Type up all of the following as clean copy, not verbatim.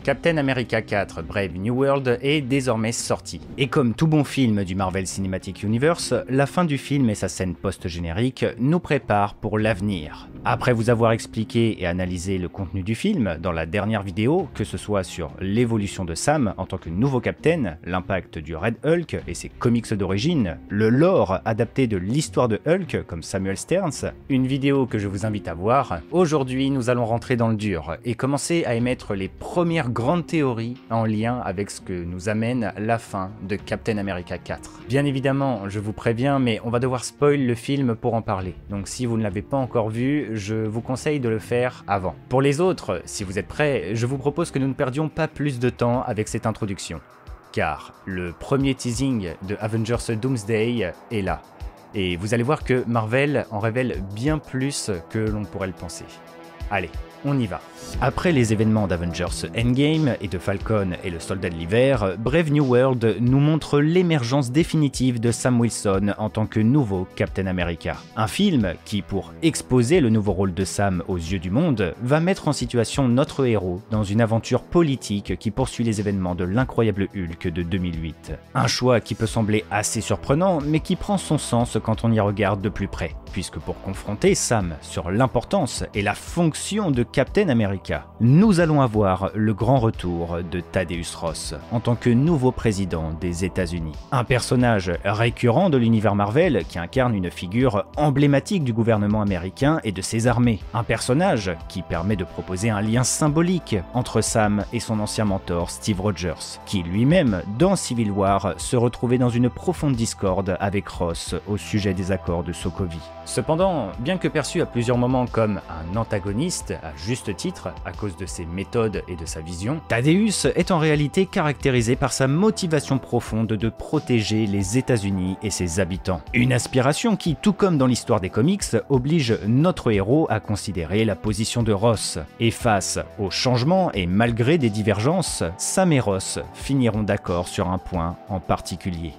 Captain America 4 Brave New World est désormais sorti. Et comme tout bon film du Marvel Cinematic Universe, la fin du film et sa scène post-générique nous préparent pour l'avenir. Après vous avoir expliqué et analysé le contenu du film dans la dernière vidéo, que ce soit sur l'évolution de Sam en tant que nouveau Captain, l'impact du Red Hulk et ses comics d'origine, le lore adapté de l'histoire de Hulk comme Samuel Stearns, une vidéo que je vous invite à voir, aujourd'hui nous allons rentrer dans le dur et commencer à émettre les premières grandes théories en lien avec ce que nous amène la fin de Captain America 4. Bien évidemment, je vous préviens, mais on va devoir spoil le film pour en parler. Donc si vous ne l'avez pas encore vu, je vous conseille de le faire avant. Pour les autres, si vous êtes prêts, je vous propose que nous ne perdions pas plus de temps avec cette introduction. Car le premier teasing de Avengers Doomsday est là. Et vous allez voir que Marvel en révèle bien plus que l'on pourrait le penser. Allez, on y va. Après les événements d'Avengers Endgame et de Falcon et le Soldat de l'Hiver, Brave New World nous montre l'émergence définitive de Sam Wilson en tant que nouveau Captain America. Un film qui, pour exposer le nouveau rôle de Sam aux yeux du monde, va mettre en situation notre héros dans une aventure politique qui poursuit les événements de l'incroyable Hulk de 2008. Un choix qui peut sembler assez surprenant, mais qui prend son sens quand on y regarde de plus près, puisque pour confronter Sam sur l'importance et la fonction de Captain America, nous allons avoir le grand retour de Thaddeus Ross en tant que nouveau président des États-Unis. Un personnage récurrent de l'univers Marvel qui incarne une figure emblématique du gouvernement américain et de ses armées. Un personnage qui permet de proposer un lien symbolique entre Sam et son ancien mentor Steve Rogers, qui lui-même, dans Civil War, se retrouvait dans une profonde discorde avec Ross au sujet des accords de Sokovie. Cependant, bien que perçu à plusieurs moments comme un antagoniste, à juste titre, à cause de ses méthodes et de sa vision, Thaddeus est en réalité caractérisé par sa motivation profonde de protéger les États-Unis et ses habitants. Une aspiration qui, tout comme dans l'histoire des comics, oblige notre héros à considérer la position de Ross. Et face au changement et malgré des divergences, Sam et Ross finiront d'accord sur un point en particulier.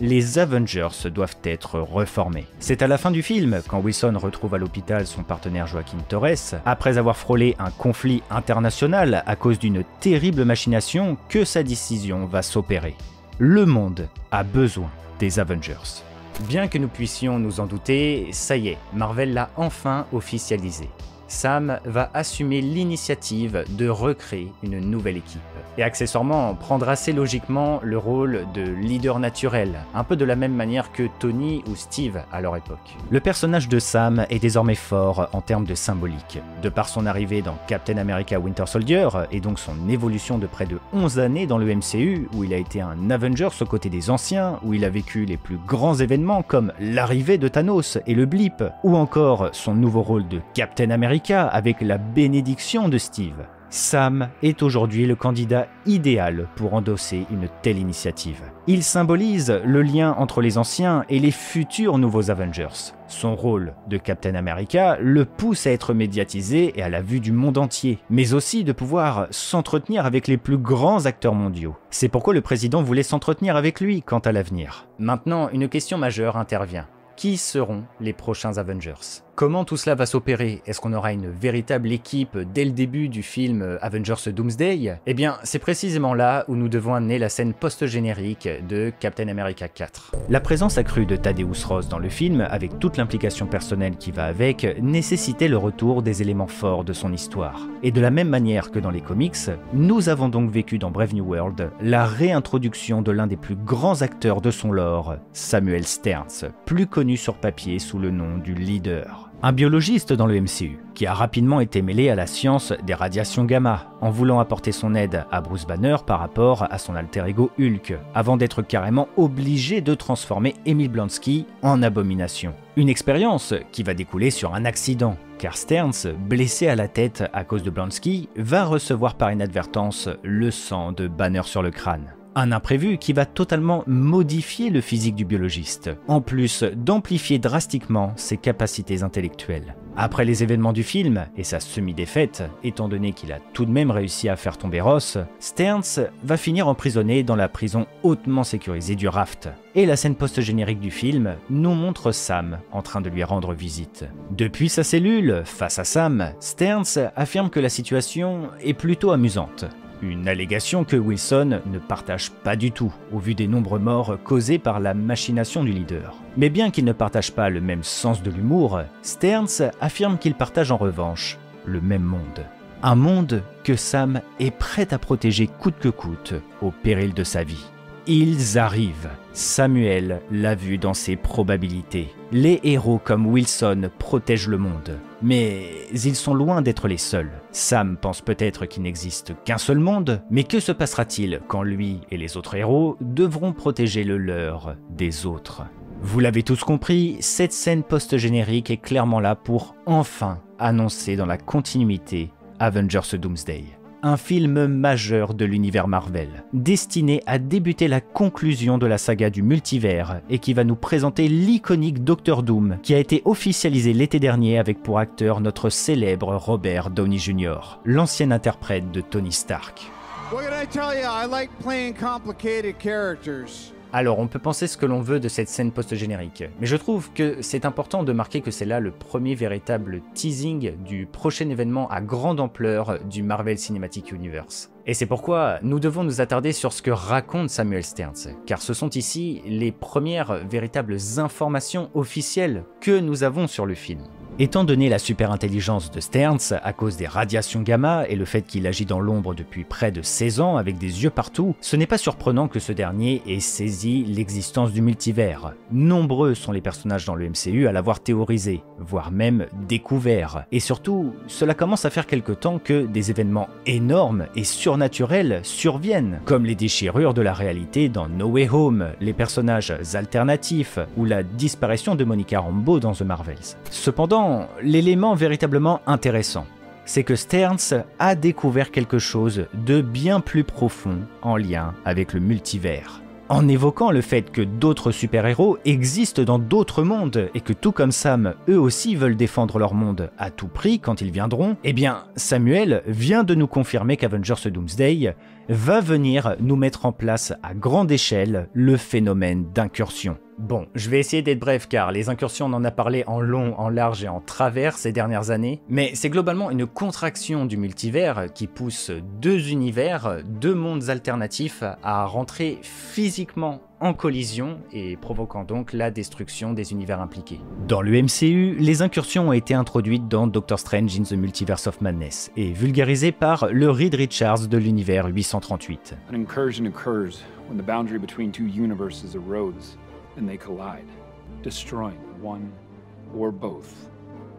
Les Avengers doivent être reformés. C'est à la fin du film, quand Wilson retrouve à l'hôpital son partenaire Joaquin Torres, après avoir frôlé un conflit international à cause d'une terrible machination, que sa décision va s'opérer. Le monde a besoin des Avengers. Bien que nous puissions nous en douter, ça y est, Marvel l'a enfin officialisé. Sam va assumer l'initiative de recréer une nouvelle équipe. Et accessoirement, prendre assez logiquement le rôle de leader naturel, un peu de la même manière que Tony ou Steve à leur époque. Le personnage de Sam est désormais fort en termes de symbolique. De par son arrivée dans Captain America Winter Soldier, et donc son évolution de près de 11 années dans le MCU, où il a été un Avengers aux côtés des anciens, où il a vécu les plus grands événements comme l'arrivée de Thanos et le blip, ou encore son nouveau rôle de Captain America avec la bénédiction de Steve. Sam est aujourd'hui le candidat idéal pour endosser une telle initiative. Il symbolise le lien entre les anciens et les futurs nouveaux Avengers. Son rôle de Captain America le pousse à être médiatisé et à la vue du monde entier, mais aussi de pouvoir s'entretenir avec les plus grands acteurs mondiaux. C'est pourquoi le président voulait s'entretenir avec lui quant à l'avenir. Maintenant, une question majeure intervient. Qui seront les prochains Avengers ? Comment tout cela va s'opérer? Est-ce qu'on aura une véritable équipe dès le début du film Avengers Doomsday? Eh bien, c'est précisément là où nous devons amener la scène post-générique de Captain America 4. La présence accrue de Thaddeus Ross dans le film, avec toute l'implication personnelle qui va avec, nécessitait le retour des éléments forts de son histoire. Et de la même manière que dans les comics, nous avons donc vécu dans Brave New World la réintroduction de l'un des plus grands acteurs de son lore, Samuel Stearns, plus connu sur papier sous le nom du Leader. Un biologiste dans le MCU, qui a rapidement été mêlé à la science des radiations gamma, en voulant apporter son aide à Bruce Banner par rapport à son alter ego Hulk, avant d'être carrément obligé de transformer Emil Blonsky en abomination. Une expérience qui va découler sur un accident, car Stearns, blessé à la tête à cause de Blonsky, va recevoir par inadvertance le sang de Banner sur le crâne. Un imprévu qui va totalement modifier le physique du biologiste, en plus d'amplifier drastiquement ses capacités intellectuelles. Après les événements du film et sa semi-défaite, étant donné qu'il a tout de même réussi à faire tomber Ross, Stearns va finir emprisonné dans la prison hautement sécurisée du Raft. Et la scène post-générique du film nous montre Sam en train de lui rendre visite. Depuis sa cellule, face à Sam, Stearns affirme que la situation est plutôt amusante. Une allégation que Wilson ne partage pas du tout, au vu des nombreux morts causés par la machination du leader. Mais bien qu'il ne partage pas le même sens de l'humour, Stearns affirme qu'il partage en revanche le même monde. Un monde que Sam est prêt à protéger coûte que coûte, au péril de sa vie. Ils arrivent. Samuel l'a vu dans ses probabilités. Les héros comme Wilson protègent le monde. Mais ils sont loin d'être les seuls. Sam pense peut-être qu'il n'existe qu'un seul monde, mais que se passera-t-il quand lui et les autres héros devront protéger le leur des autres ? Vous l'avez tous compris, cette scène post-générique est clairement là pour enfin annoncer dans la continuité Avengers Doomsday. Un film majeur de l'univers Marvel, destiné à débuter la conclusion de la saga du multivers et qui va nous présenter l'iconique Doctor Doom qui a été officialisé l'été dernier avec pour acteur notre célèbre Robert Downey Jr., l'ancien interprète de Tony Stark. What can I tell you? I like playing complicated characters. Alors on peut penser ce que l'on veut de cette scène post-générique, mais je trouve que c'est important de marquer que c'est là le premier véritable teasing du prochain événement à grande ampleur du Marvel Cinematic Universe. Et c'est pourquoi nous devons nous attarder sur ce que raconte Samuel Stearns, car ce sont ici les premières véritables informations officielles que nous avons sur le film. Étant donné la super-intelligence de Stearns à cause des radiations gamma et le fait qu'il agit dans l'ombre depuis près de 16 ans avec des yeux partout, ce n'est pas surprenant que ce dernier ait saisi l'existence du multivers. Nombreux sont les personnages dans le MCU à l'avoir théorisé, voire même découvert. Et surtout, cela commence à faire quelque temps que des événements énormes et surnaturels surviennent, comme les déchirures de la réalité dans No Way Home, les personnages alternatifs ou la disparition de Monica Rambeau dans The Marvels. Cependant, l'élément véritablement intéressant, c'est que Stearns a découvert quelque chose de bien plus profond en lien avec le multivers. En évoquant le fait que d'autres super-héros existent dans d'autres mondes et que tout comme Sam, eux aussi veulent défendre leur monde à tout prix quand ils viendront, eh bien Samuel vient de nous confirmer qu'Avengers Doomsday va venir nous mettre en place à grande échelle le phénomène d'incursion. Bon, je vais essayer d'être bref car les incursions on en a parlé en long, en large et en travers ces dernières années, mais c'est globalement une contraction du multivers qui pousse deux univers, deux mondes alternatifs à rentrer physiquement en collision et provoquant donc la destruction des univers impliqués. Dans le MCU, les incursions ont été introduites dans Doctor Strange in the Multiverse of Madness et vulgarisées par le Reed Richards de l'univers 838. An incursion occurs when the boundary between two universes erodes and they collide, destroying one or both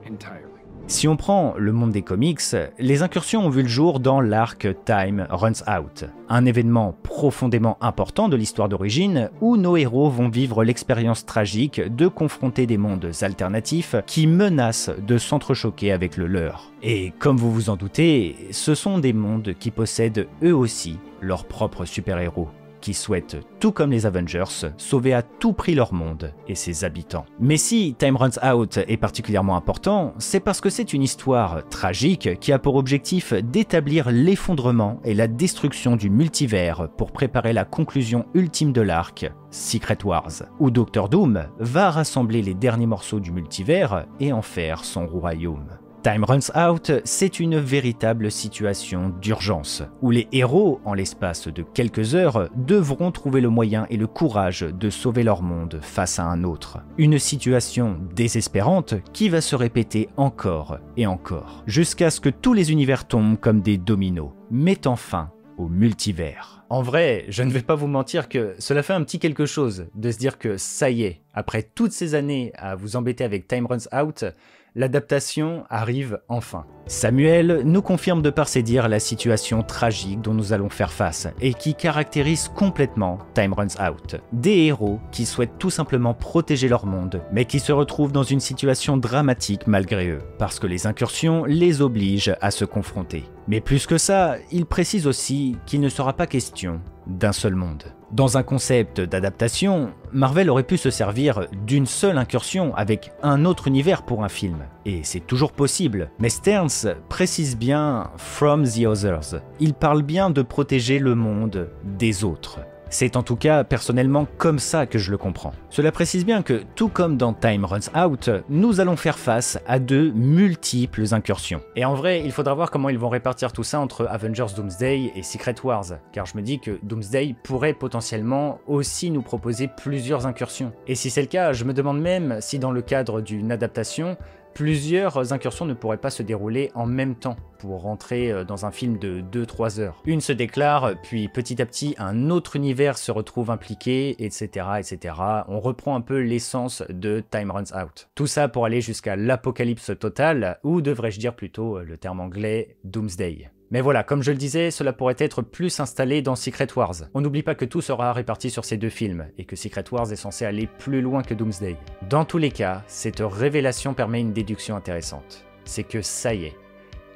entirely. Si on prend le monde des comics, les incursions ont vu le jour dans l'arc Time Runs Out, un événement profondément important de l'histoire d'origine où nos héros vont vivre l'expérience tragique de confronter des mondes alternatifs qui menacent de s'entrechoquer avec le leur. Et comme vous vous en doutez, ce sont des mondes qui possèdent eux aussi leurs propres super-héros, qui souhaitent, tout comme les Avengers, sauver à tout prix leur monde et ses habitants. Mais si Time Runs Out est particulièrement important, c'est parce que c'est une histoire tragique qui a pour objectif d'établir l'effondrement et la destruction du multivers pour préparer la conclusion ultime de l'arc, Secret Wars, où Doctor Doom va rassembler les derniers morceaux du multivers et en faire son royaume. Time Runs Out, c'est une véritable situation d'urgence, où les héros, en l'espace de quelques heures, devront trouver le moyen et le courage de sauver leur monde face à un autre. Une situation désespérante qui va se répéter encore et encore, jusqu'à ce que tous les univers tombent comme des dominos, mettant fin au multivers. En vrai, je ne vais pas vous mentir que cela fait un petit quelque chose de se dire que ça y est, après toutes ces années à vous embêter avec Time Runs Out, l'adaptation arrive enfin. Samuel nous confirme de par ses dires la situation tragique dont nous allons faire face et qui caractérise complètement Time Runs Out. Des héros qui souhaitent tout simplement protéger leur monde, mais qui se retrouvent dans une situation dramatique malgré eux, parce que les incursions les obligent à se confronter. Mais plus que ça, il précise aussi qu'il ne sera pas question d'un seul monde. Dans un concept d'adaptation, Marvel aurait pu se servir d'une seule incursion avec un autre univers pour un film, et c'est toujours possible, mais Stearns précise bien « from the others ». Il parle bien de protéger le monde des autres. C'est en tout cas personnellement comme ça que je le comprends. Cela précise bien que, tout comme dans Time Runs Out, nous allons faire face à de multiples incursions. Et en vrai, il faudra voir comment ils vont répartir tout ça entre Avengers Doomsday et Secret Wars, car je me dis que Doomsday pourrait potentiellement aussi nous proposer plusieurs incursions. Et si c'est le cas, je me demande même si dans le cadre d'une adaptation, plusieurs incursions ne pourraient pas se dérouler en même temps pour rentrer dans un film de 2-3 heures. Une se déclare, puis petit à petit un autre univers se retrouve impliqué, etc. etc. On reprend un peu l'essence de Time Runs Out. Tout ça pour aller jusqu'à l'apocalypse totale, ou devrais-je dire plutôt le terme anglais Doomsday. Mais voilà, comme je le disais, cela pourrait être plus installé dans Secret Wars. On n'oublie pas que tout sera réparti sur ces deux films, et que Secret Wars est censé aller plus loin que Doomsday. Dans tous les cas, cette révélation permet une déduction intéressante. C'est que ça y est,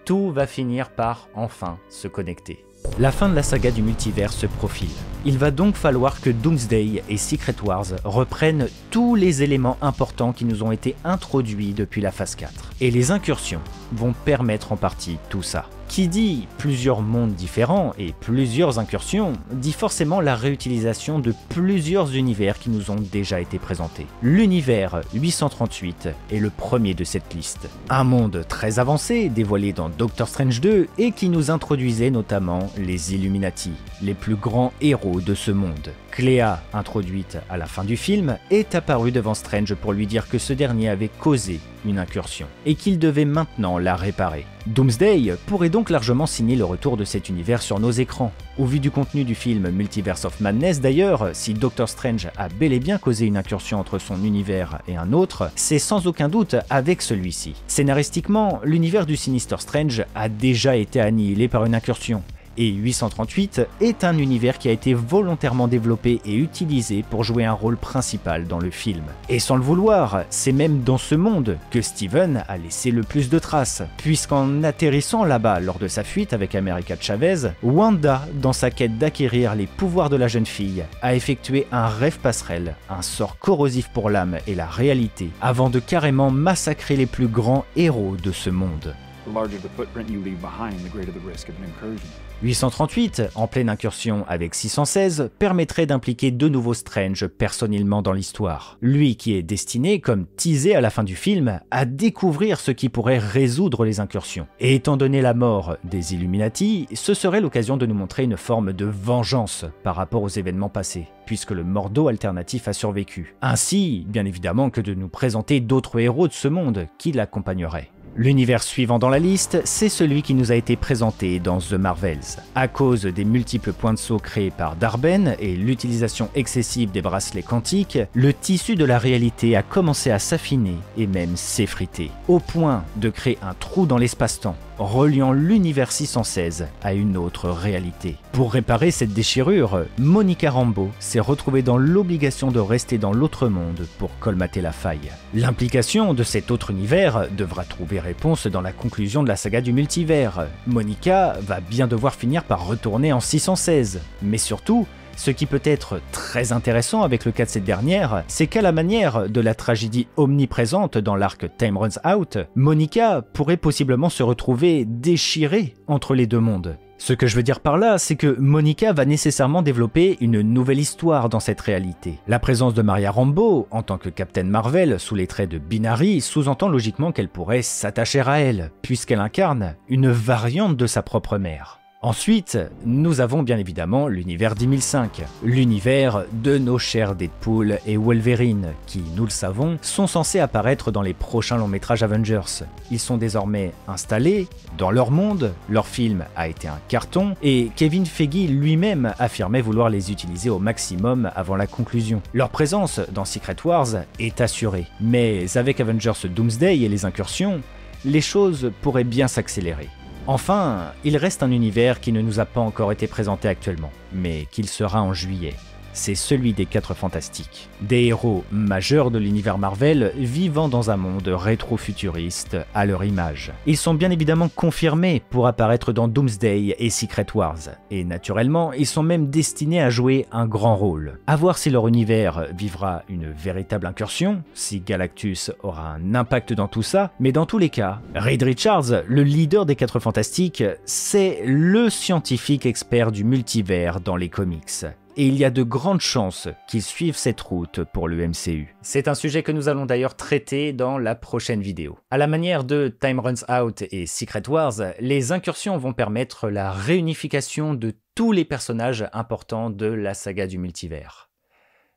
tout va finir par enfin se connecter. La fin de la saga du multivers se profile. Il va donc falloir que Doomsday et Secret Wars reprennent tous les éléments importants qui nous ont été introduits depuis la phase 4. Et les incursions vont permettre en partie tout ça. Qui dit plusieurs mondes différents et plusieurs incursions, dit forcément la réutilisation de plusieurs univers qui nous ont déjà été présentés. L'univers 838 est le premier de cette liste. Un monde très avancé, dévoilé dans Doctor Strange 2 et qui nous introduisait notamment les Illuminati, les plus grands héros de ce monde. Clea, introduite à la fin du film, est apparue devant Strange pour lui dire que ce dernier avait causé une incursion et qu'il devait maintenant la réparer. Doomsday pourrait donc largement signer le retour de cet univers sur nos écrans. Au vu du contenu du film Multiverse of Madness d'ailleurs, si Doctor Strange a bel et bien causé une incursion entre son univers et un autre, c'est sans aucun doute avec celui-ci. Scénaristiquement, l'univers du Sinister Strange a déjà été annihilé par une incursion. Et 838 est un univers qui a été volontairement développé et utilisé pour jouer un rôle principal dans le film. Et sans le vouloir, c'est même dans ce monde que Steven a laissé le plus de traces, puisqu'en atterrissant là-bas lors de sa fuite avec America Chavez, Wanda, dans sa quête d'acquérir les pouvoirs de la jeune fille, a effectué un rêve passerelle, un sort corrosif pour l'âme et la réalité, avant de carrément massacrer les plus grands héros de ce monde. The larger the footprint you leave behind, the greater the risk of an incursion. 838, en pleine incursion avec 616, permettrait d'impliquer de nouveau Strange personnellement dans l'histoire. Lui qui est destiné, comme teasé à la fin du film, à découvrir ce qui pourrait résoudre les incursions. Et étant donné la mort des Illuminati, ce serait l'occasion de nous montrer une forme de vengeance par rapport aux événements passés, puisque le Mordo alternatif a survécu. Ainsi, bien évidemment, que de nous présenter d'autres héros de ce monde qui l'accompagneraient. L'univers suivant dans la liste, c'est celui qui nous a été présenté dans The Marvels. À cause des multiples points de saut créés par Darben et l'utilisation excessive des bracelets quantiques, le tissu de la réalité a commencé à s'affiner et même s'effriter, au point de créer un trou dans l'espace-temps, reliant l'univers 616 à une autre réalité. Pour réparer cette déchirure, Monica Rambeau s'est retrouvée dans l'obligation de rester dans l'autre monde pour colmater la faille. L'implication de cet autre univers devra trouver réponse dans la conclusion de la saga du multivers. Monica va bien devoir finir par retourner en 616, mais surtout, ce qui peut être très intéressant avec le cas de cette dernière, c'est qu'à la manière de la tragédie omniprésente dans l'arc Time Runs Out, Monica pourrait possiblement se retrouver déchirée entre les deux mondes. Ce que je veux dire par là, c'est que Monica va nécessairement développer une nouvelle histoire dans cette réalité. La présence de Maria Rambeau, en tant que Captain Marvel, sous les traits de Binary, sous-entend logiquement qu'elle pourrait s'attacher à elle, puisqu'elle incarne une variante de sa propre mère. Ensuite, nous avons bien évidemment l'univers 10005, l'univers de nos chers Deadpool et Wolverine, qui, nous le savons, sont censés apparaître dans les prochains longs métrages Avengers. Ils sont désormais installés dans leur monde, leur film a été un carton, et Kevin Feige lui-même affirmait vouloir les utiliser au maximum avant la conclusion. Leur présence dans Secret Wars est assurée, mais avec Avengers Doomsday et les incursions, les choses pourraient bien s'accélérer. Enfin, il reste un univers qui ne nous a pas encore été présenté actuellement, mais qu'il sera en juillet. C'est celui des 4 Fantastiques. Des héros majeurs de l'univers Marvel vivant dans un monde rétro-futuriste à leur image. Ils sont bien évidemment confirmés pour apparaître dans Doomsday et Secret Wars, et naturellement, ils sont même destinés à jouer un grand rôle. À voir si leur univers vivra une véritable incursion, si Galactus aura un impact dans tout ça, mais dans tous les cas, Reed Richards, le leader des 4 Fantastiques, c'est le scientifique expert du multivers dans les comics. et il y a de grandes chances qu'ils suivent cette route pour le MCU. C'est un sujet que nous allons d'ailleurs traiter dans la prochaine vidéo. À la manière de Time Runs Out et Secret Wars, les incursions vont permettre la réunification de tous les personnages importants de la saga du multivers.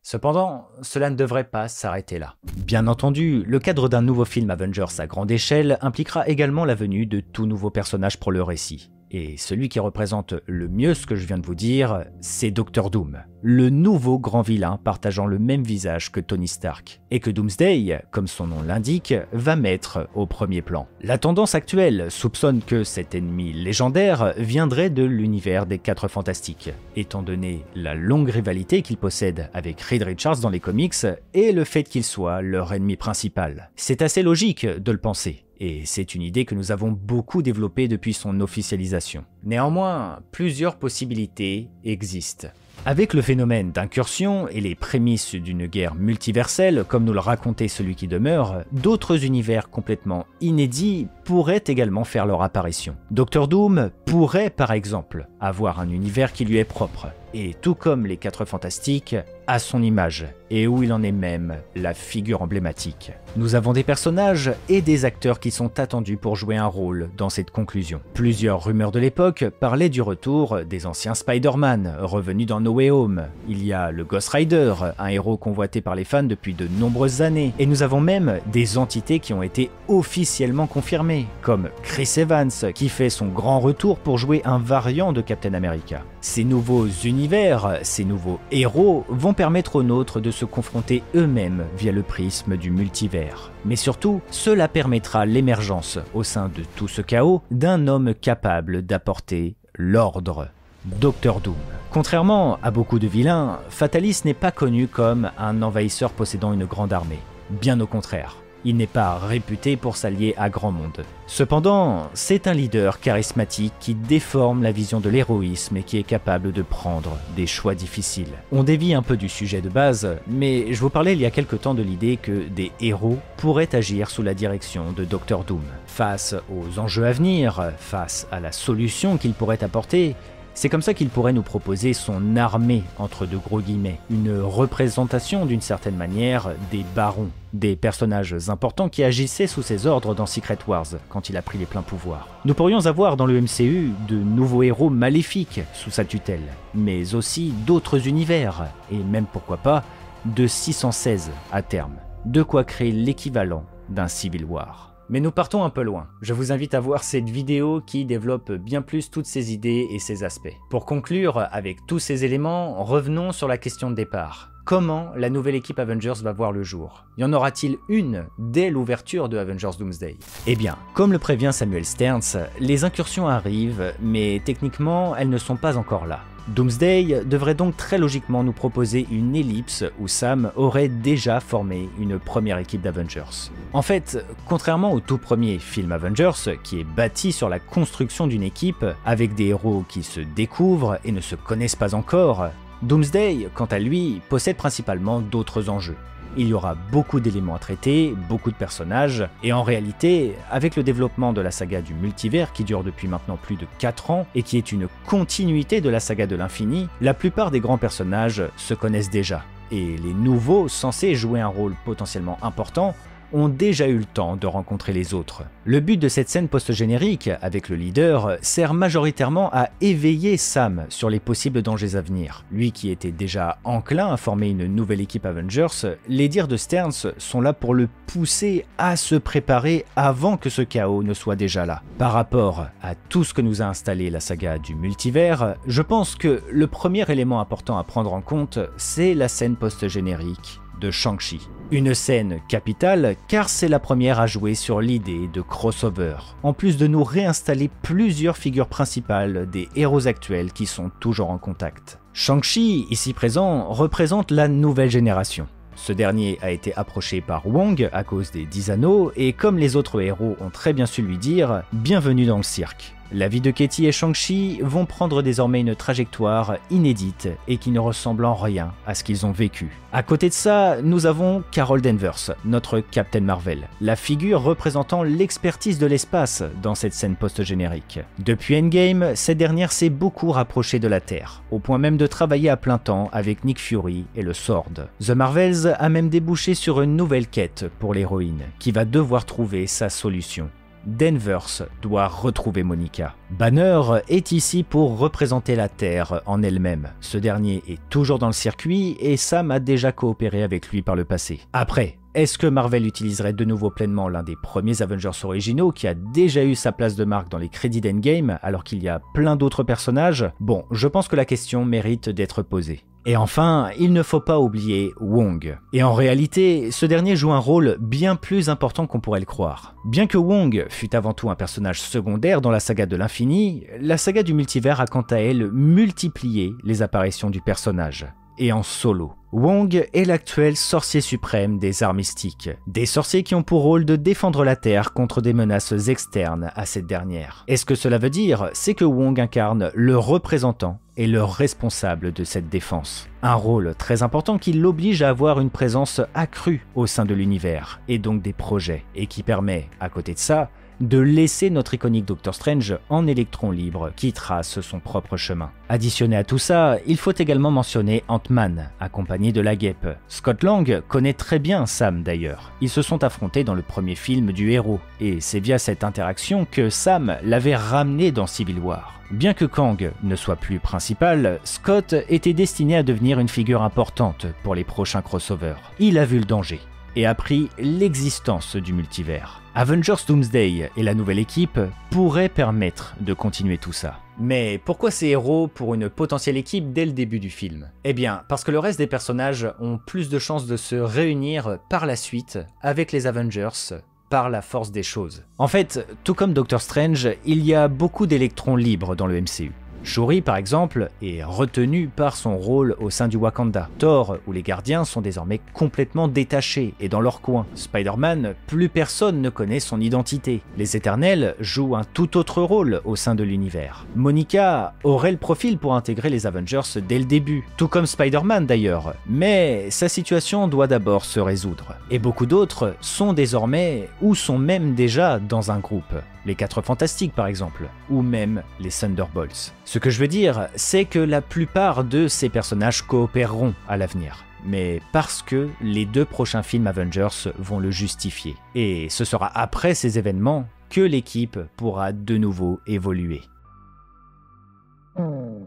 Cependant, cela ne devrait pas s'arrêter là. Bien entendu, le cadre d'un nouveau film Avengers à grande échelle impliquera également la venue de tout nouveaux personnages pour le récit. Et celui qui représente le mieux ce que je viens de vous dire, c'est Doctor Doom, le nouveau grand vilain partageant le même visage que Tony Stark, et que Doomsday, comme son nom l'indique, va mettre au premier plan. La tendance actuelle soupçonne que cet ennemi légendaire viendrait de l'univers des 4 Fantastiques, étant donné la longue rivalité qu'il possède avec Reed Richards dans les comics et le fait qu'il soit leur ennemi principal. C'est assez logique de le penser. Et c'est une idée que nous avons beaucoup développée depuis son officialisation. Néanmoins, plusieurs possibilités existent. Avec le phénomène d'incursion et les prémices d'une guerre multiverselle, comme nous le racontait Celui qui demeure, d'autres univers complètement inédits pourraient également faire leur apparition. Doctor Doom pourrait par exemple avoir un univers qui lui est propre, et tout comme les 4 Fantastiques, à son image, et où il en est même la figure emblématique. Nous avons des personnages et des acteurs qui sont attendus pour jouer un rôle dans cette conclusion. Plusieurs rumeurs de l'époque parlaient du retour des anciens Spider-Man revenus dans No Way Home. Il y a le Ghost Rider, un héros convoité par les fans depuis de nombreuses années, et nous avons même des entités qui ont été officiellement confirmées, comme Chris Evans qui fait son grand retour pour jouer un variant de Captain America. Ces nouveaux univers, ces nouveaux héros vont permettre aux nôtres de se confronter eux-mêmes via le prisme du multivers. Mais surtout, cela permettra l'émergence, au sein de tout ce chaos, d'un homme capable d'apporter l'ordre. Doctor Doom. Contrairement à beaucoup de vilains, Fatalis n'est pas connu comme un envahisseur possédant une grande armée. Bien au contraire. Il n'est pas réputé pour s'allier à grand monde. Cependant, c'est un leader charismatique qui déforme la vision de l'héroïsme et qui est capable de prendre des choix difficiles. On dévie un peu du sujet de base, mais je vous parlais il y a quelque temps de l'idée que des héros pourraient agir sous la direction de Doctor Doom. Face aux enjeux à venir, face à la solution qu'il pourrait apporter, c'est comme ça qu'il pourrait nous proposer son armée, entre de gros guillemets, une représentation d'une certaine manière des barons, des personnages importants qui agissaient sous ses ordres dans Secret Wars quand il a pris les pleins pouvoirs. Nous pourrions avoir dans le MCU de nouveaux héros maléfiques sous sa tutelle, mais aussi d'autres univers, et même pourquoi pas, de 616 à terme. De quoi créer l'équivalent d'un Civil War. Mais nous partons un peu loin. Je vous invite à voir cette vidéo qui développe bien plus toutes ces idées et ces aspects. Pour conclure, avec tous ces éléments, revenons sur la question de départ. Comment la nouvelle équipe Avengers va voir le jour? Y en aura-t-il une dès l'ouverture de Avengers Doomsday? Eh bien, comme le prévient Samuel Sterns, les incursions arrivent, mais techniquement, elles ne sont pas encore là. Doomsday devrait donc très logiquement nous proposer une ellipse où Sam aurait déjà formé une première équipe d'Avengers. En fait, contrairement au tout premier film Avengers, qui est bâti sur la construction d'une équipe avec des héros qui se découvrent et ne se connaissent pas encore, Doomsday, quant à lui, possède principalement d'autres enjeux. Il y aura beaucoup d'éléments à traiter, beaucoup de personnages, et en réalité, avec le développement de la saga du multivers qui dure depuis maintenant plus de 4 ans et qui est une continuité de la saga de l'infini, la plupart des grands personnages se connaissent déjà. Et les nouveaux, censés jouer un rôle potentiellement important, ont déjà eu le temps de rencontrer les autres. Le but de cette scène post-générique, avec le leader, sert majoritairement à éveiller Sam sur les possibles dangers à venir. Lui qui était déjà enclin à former une nouvelle équipe Avengers, les dires de Sterns sont là pour le pousser à se préparer avant que ce chaos ne soit déjà là. Par rapport à tout ce que nous a installé la saga du multivers, je pense que le premier élément important à prendre en compte, c'est la scène post-générique de Shang-Chi. Une scène capitale car c'est la première à jouer sur l'idée de crossover, en plus de nous réinstaller plusieurs figures principales des héros actuels qui sont toujours en contact. Shang-Chi, ici présent, représente la nouvelle génération. Ce dernier a été approché par Wong à cause des 10 anneaux et comme les autres héros ont très bien su lui dire, bienvenue dans le cirque. La vie de Katie et Shang-Chi vont prendre désormais une trajectoire inédite et qui ne ressemble en rien à ce qu'ils ont vécu. À côté de ça, nous avons Carol Danvers, notre Captain Marvel, la figure représentant l'expertise de l'espace dans cette scène post-générique. Depuis Endgame, cette dernière s'est beaucoup rapprochée de la Terre, au point même de travailler à plein temps avec Nick Fury et le Sword. The Marvels a même débouché sur une nouvelle quête pour l'héroïne, qui va devoir trouver sa solution. Danvers doit retrouver Monica. Banner est ici pour représenter la Terre en elle-même. Ce dernier est toujours dans le circuit et Sam a déjà coopéré avec lui par le passé. Après, est-ce que Marvel utiliserait de nouveau pleinement l'un des premiers Avengers originaux qui a déjà eu sa place de marque dans les crédits d'Endgame alors qu'il y a plein d'autres personnages? Bon, je pense que la question mérite d'être posée. Et enfin, il ne faut pas oublier Wong. Et en réalité, ce dernier joue un rôle bien plus important qu'on pourrait le croire. Bien que Wong fût avant tout un personnage secondaire dans la saga de l'infini, la saga du multivers a quant à elle multiplié les apparitions du personnage. Et en solo. Wong est l'actuel sorcier suprême des arts mystiques, des sorciers qui ont pour rôle de défendre la Terre contre des menaces externes à cette dernière. Et ce que cela veut dire, c'est que Wong incarne le représentant et le responsable de cette défense. Un rôle très important qui l'oblige à avoir une présence accrue au sein de l'univers, et donc des projets, et qui permet, à côté de ça, de laisser notre iconique Doctor Strange en électron libre qui trace son propre chemin. Additionné à tout ça, il faut également mentionner Ant-Man, accompagné de la guêpe. Scott Lang connaît très bien Sam d'ailleurs. Ils se sont affrontés dans le premier film du héros, et c'est via cette interaction que Sam l'avait ramené dans Civil War. Bien que Kang ne soit plus principal, Scott était destiné à devenir une figure importante pour les prochains crossovers. Il a vu le danger et appris l'existence du multivers. Avengers Doomsday et la nouvelle équipe pourraient permettre de continuer tout ça. Mais pourquoi ces héros pour une potentielle équipe dès le début du film? Eh bien, parce que le reste des personnages ont plus de chances de se réunir par la suite avec les Avengers par la force des choses. En fait, tout comme Doctor Strange, il y a beaucoup d'électrons libres dans le MCU. Shuri, par exemple, est retenu par son rôle au sein du Wakanda. Thor ou les Gardiens sont désormais complètement détachés et dans leur coin. Spider-Man, plus personne ne connaît son identité. Les Éternels jouent un tout autre rôle au sein de l'univers. Monica aurait le profil pour intégrer les Avengers dès le début, tout comme Spider-Man d'ailleurs, mais sa situation doit d'abord se résoudre. Et beaucoup d'autres sont désormais, ou sont même déjà dans un groupe. Les 4 Fantastiques par exemple, ou même les Thunderbolts. Ce que je veux dire, c'est que la plupart de ces personnages coopéreront à l'avenir, mais parce que les 2 prochains films Avengers vont le justifier. Et ce sera après ces événements que l'équipe pourra de nouveau évoluer.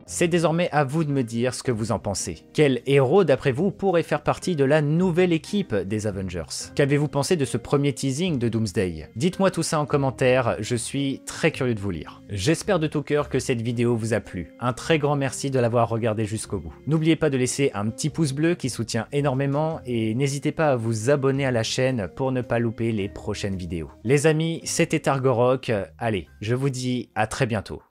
C'est désormais à vous de me dire ce que vous en pensez. Quel héros d'après vous pourrait faire partie de la nouvelle équipe des Avengers? Qu'avez-vous pensé de ce premier teasing de Doomsday? Dites-moi tout ça en commentaire, je suis très curieux de vous lire. J'espère de tout cœur que cette vidéo vous a plu. Un très grand merci de l'avoir regardé jusqu'au bout. N'oubliez pas de laisser un petit pouce bleu qui soutient énormément et n'hésitez pas à vous abonner à la chaîne pour ne pas louper les prochaines vidéos. Les amis, c'était Argorok, allez, je vous dis à très bientôt.